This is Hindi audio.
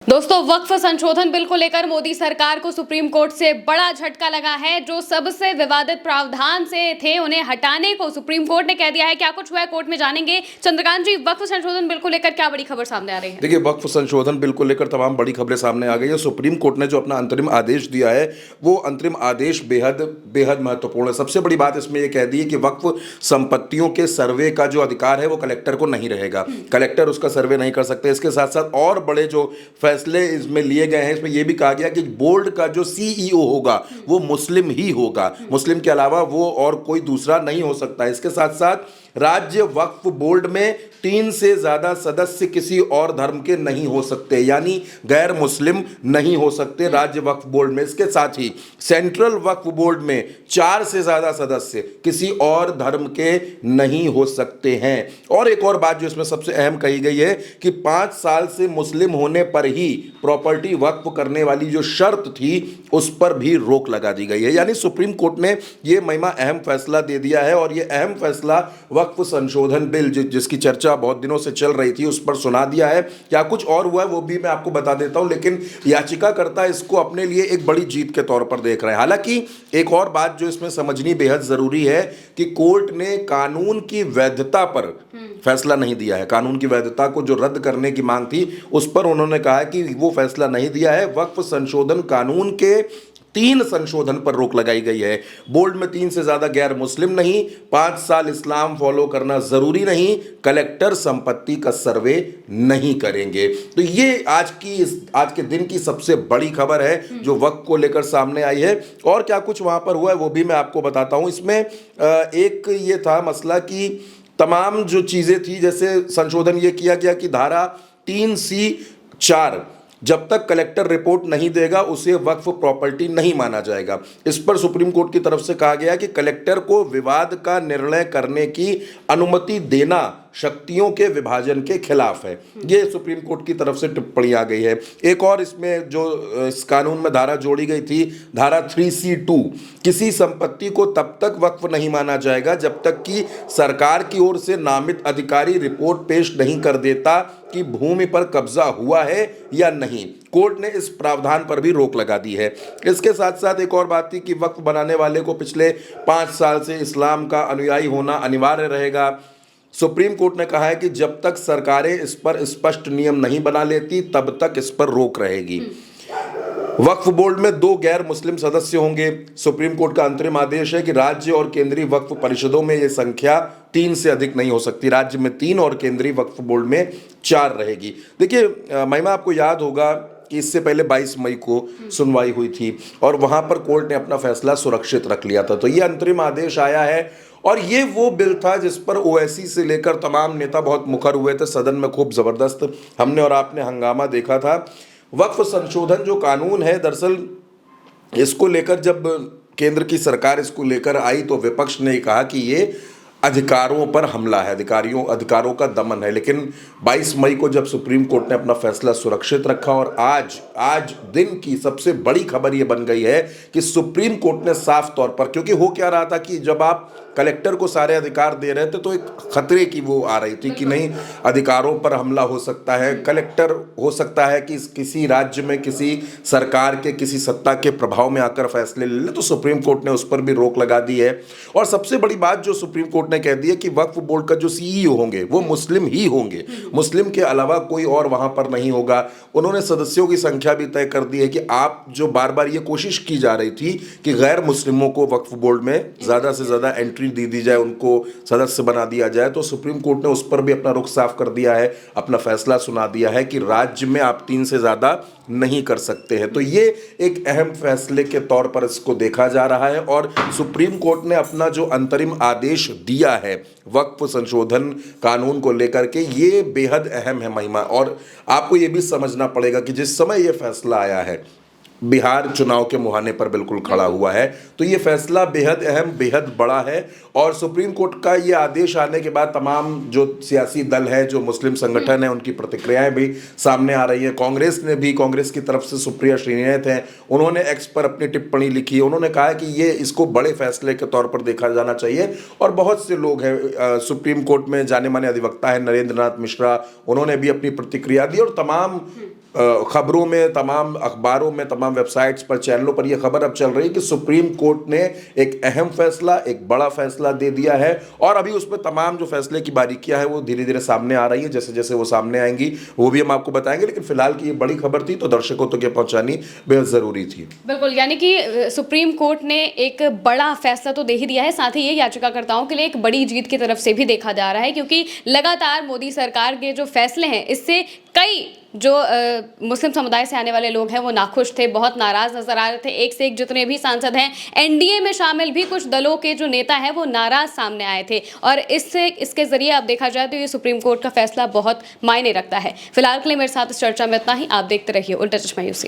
दोस्तों, वक्फ संशोधन बिल को लेकर मोदी सरकार को सुप्रीम कोर्ट से बड़ा झटका लगा है। जो सबसे विवादित प्रावधान से थे उन्हें हटाने को सुप्रीम कोर्ट ने कह दिया है। क्या कुछ हुआ है कोर्ट में जानेंगे। चंद्रकांत जी, वक्फ संशोधन बिल को लेकर क्या बड़ी खबर सामने आ रही है? देखिए, वक्फ संशोधन बिल को लेकर तमाम बड़ी खबरें सामने आ गई है। सुप्रीम कोर्ट ने जो अपना अंतरिम आदेश दिया है वो अंतरिम आदेश बेहद बेहद महत्वपूर्ण है। सबसे बड़ी बात इसमें यह कह दी है कि वक्फ संपत्तियों के सर्वे का जो अधिकार है वो कलेक्टर को नहीं रहेगा। कलेक्टर उसका सर्वे नहीं कर सकते। इसके साथ साथ और बड़े जो फैसले इसमें लिए गए हैं, इसमें यह भी कहा गया कि बोर्ड का जो सीईओ होगा वो मुस्लिम ही होगा। मुस्लिम के अलावा वो और कोई दूसरा नहीं हो सकता। इसके साथ साथ राज्य वक्फ बोर्ड में 3 से ज्यादा सदस्य किसी और धर्म के नहीं हो सकते, यानी गैर मुस्लिम नहीं हो सकते राज्य वक्फ बोर्ड में। इसके साथ ही सेंट्रल वक्फ बोर्ड में 4 से ज्यादा सदस्य किसी और धर्म के नहीं हो सकते हैं। और एक और बात जो इसमें सबसे अहम कही गई है कि 5 साल से मुस्लिम होने पर ही प्रॉपर्टी वक्फ करने वाली जो शर्त थी उस पर भी रोक लगा दी गई है। यानी सुप्रीम कोर्ट ने यह महिमा अहम फैसला दे दिया है और यह अहम फैसला वक्फ संशोधन बिल जिसकी चर्चा बहुत दिनों से चल रही थी उस पर सुना दिया है। क्या कुछ और हुआ है वो भी मैं आपको बता देता हूं, लेकिन याचिकाकर्ता इसको अपने लिए एक बड़ी जीत के तौर पर देख रहे हैं। हालांकि एक और बात जो इसमें समझनी बेहद जरूरी है कि कोर्ट ने कानून की वैधता पर फैसला नहीं दिया है। कानून की वैधता को जो रद्द करने की मांग थी उस पर उन्होंने कहा कि वो फैसला नहीं दिया है। वक्फ संशोधन कानून के 3 संशोधन पर रोक लगाई गई है। बोर्ड में 3 से ज्यादा गैर मुस्लिम नहीं, 5 साल इस्लाम फॉलो करना जरूरी नहीं, कलेक्टर संपत्ति का सर्वे नहीं करेंगे। तो ये आज के दिन की सबसे बड़ी खबर है जो वक्फ को लेकर सामने आई है। और क्या कुछ वहां पर हुआ है वो भी मैं आपको बताता हूं। इसमें एक ये था मसला कि तमाम जो चीजें थी, जैसे संशोधन ये किया गया कि धारा 3C4 जब तक कलेक्टर रिपोर्ट नहीं देगा उसे वक्फ प्रॉपर्टी नहीं माना जाएगा। इस पर सुप्रीम कोर्ट की तरफ से कहा गया कि कलेक्टर को विवाद का निर्णय करने की अनुमति देना शक्तियों के विभाजन के खिलाफ है। ये सुप्रीम कोर्ट की तरफ से टिप्पणी आ गई है। एक और इसमें जो इस कानून में धारा जोड़ी गई थी, धारा 3C2, किसी संपत्ति को तब तक वक्फ नहीं माना जाएगा जब तक कि सरकार की ओर से नामित अधिकारी रिपोर्ट पेश नहीं कर देता कि भूमि पर कब्जा हुआ है या नहीं। कोर्ट ने इस प्रावधान पर भी रोक लगा दी है। इसके साथ साथ एक और बात थी कि वक्फ बनाने वाले को पिछले 5 साल से इस्लाम का अनुयायी होना अनिवार्य रहेगा। सुप्रीम कोर्ट ने कहा है कि जब तक सरकारें इस पर स्पष्ट नियम नहीं बना लेती तब तक इस पर रोक रहेगी। वक्फ बोर्ड में 2 गैर मुस्लिम सदस्य होंगे। सुप्रीम कोर्ट का अंतरिम आदेश है कि राज्य और केंद्रीय वक्फ परिषदों में यह संख्या 3 से अधिक नहीं हो सकती। राज्य में 3 और केंद्रीय वक्फ बोर्ड में 4 रहेगी। देखिए महिमा, आपको याद होगा कि इससे पहले 22 मई को सुनवाई हुई थी और वहां पर कोर्ट ने अपना फैसला सुरक्षित रख लिया था। तो ये अंतरिम आदेश आया है और ये वो बिल था जिस पर ओवैसी से लेकर तमाम नेता बहुत मुखर हुए थे। सदन में खूब जबरदस्त हमने और आपने हंगामा देखा था। वक्फ संशोधन जो कानून है, दरअसल इसको लेकर जब केंद्र की सरकार इसको लेकर आई तो विपक्ष ने कहा कि ये अधिकारों पर हमला है, अधिकारों का दमन है। लेकिन 22 मई को जब सुप्रीम कोर्ट ने अपना फैसला सुरक्षित रखा और आज दिन की सबसे बड़ी खबर ये बन गई है कि सुप्रीम कोर्ट ने साफ तौर पर, क्योंकि हो क्या रहा था कि जब आप कलेक्टर को सारे अधिकार दे रहे थे तो एक खतरे की वो आ रही थी कि नहीं, अधिकारों पर हमला हो सकता है, कलेक्टर हो सकता है कि किसी राज्य में किसी सरकार के किसी सत्ता के प्रभाव में आकर फैसले ले ले। तो सुप्रीम कोर्ट ने उस पर भी रोक लगा दी है। और सबसे बड़ी बात जो सुप्रीम कोर्ट ने कह दी है कि वक्फ बोर्ड का जो सीईओ होंगे वो मुस्लिम ही होंगे, मुस्लिम के अलावा कोई और वहां पर नहीं होगा। उन्होंने सदस्यों की संख्या भी तय कर दी है कि आप जो बार बार ये कोशिश की जा रही थी कि गैर मुस्लिमों को वक्फ बोर्ड में ज्यादा से ज्यादा एंट्री दी जाए, उनको सदस्य बना दिया जाए, तो सुप्रीम कोर्ट ने उस पर भी अपना रुख साफ कर दिया है, अपना फैसला सुना दिया है कि राज्य में आप 3 से ज्यादा नहीं कर सकते हैं। तो ये एक अहम फैसले के तौर पर इसको देखा जा रहा है और सुप्रीम कोर्ट ने अपना जो अंतरिम आदेश दिया है वक्फ संशोधन कानून को लेकर के, ये बेहद अहम है महिमा। और आपको ये भी समझना पड़ेगा कि जिस समय ये फैसला आया है बिहार चुनाव के मुहाने पर बिल्कुल खड़ा हुआ है, तो ये फैसला बेहद अहम, बेहद बड़ा है। और सुप्रीम कोर्ट का ये आदेश आने के बाद तमाम जो सियासी दल है, जो मुस्लिम संगठन है, उनकी प्रतिक्रियाएं भी सामने आ रही है। कांग्रेस की तरफ से सुप्रिया श्रीनाथ हैं, उन्होंने एक्स पर अपनी टिप्पणी लिखी। उन्होंने कहा कि ये इसको बड़े फैसले के तौर पर देखा जाना चाहिए। और बहुत से लोग हैं, सुप्रीम कोर्ट में जाने माने अधिवक्ता है नरेंद्र नाथ मिश्रा, उन्होंने भी अपनी प्रतिक्रिया दी और तमाम खबरों में, तमाम अखबारों में, तमाम वेबसाइट्स पर, चैनलों पर यह खबर अब चल रही है कि सुप्रीम कोर्ट ने एक अहम फैसला, एक बड़ा फैसला दे दिया है और अभी उस पर तमाम जो फैसले की बारीकियां हैं वो धीरे धीरे सामने आ रही हैं। जैसे जैसे वो सामने आएंगी वो भी हम आपको बताएंगे, लेकिन फिलहाल की ये बड़ी खबर थी तो दर्शकों तक ये पहुंचानी बेहद ज़रूरी थी। बिल्कुल, यानी कि सुप्रीम कोर्ट ने एक बड़ा फैसला तो दे ही दिया है, साथ ही ये याचिकाकर्ताओं के लिए एक बड़ी जीत की तरफ से भी देखा जा रहा है, क्योंकि लगातार मोदी सरकार के जो फैसले हैं इससे कई जो मुस्लिम समुदाय से आने वाले लोग हैं वो नाखुश थे, बहुत नाराज नजर आ रहे थे। एक से एक जितने भी सांसद हैं, एनडीए में शामिल भी कुछ दलों के जो नेता हैं वो नाराज सामने आए थे और इसके जरिए अब देखा जाए तो ये सुप्रीम कोर्ट का फैसला बहुत मायने रखता है। फिलहाल के लिए मेरे साथ इस चर्चा में इतना ही। आप देखते रहिए उल्टा चश्मा यूसी।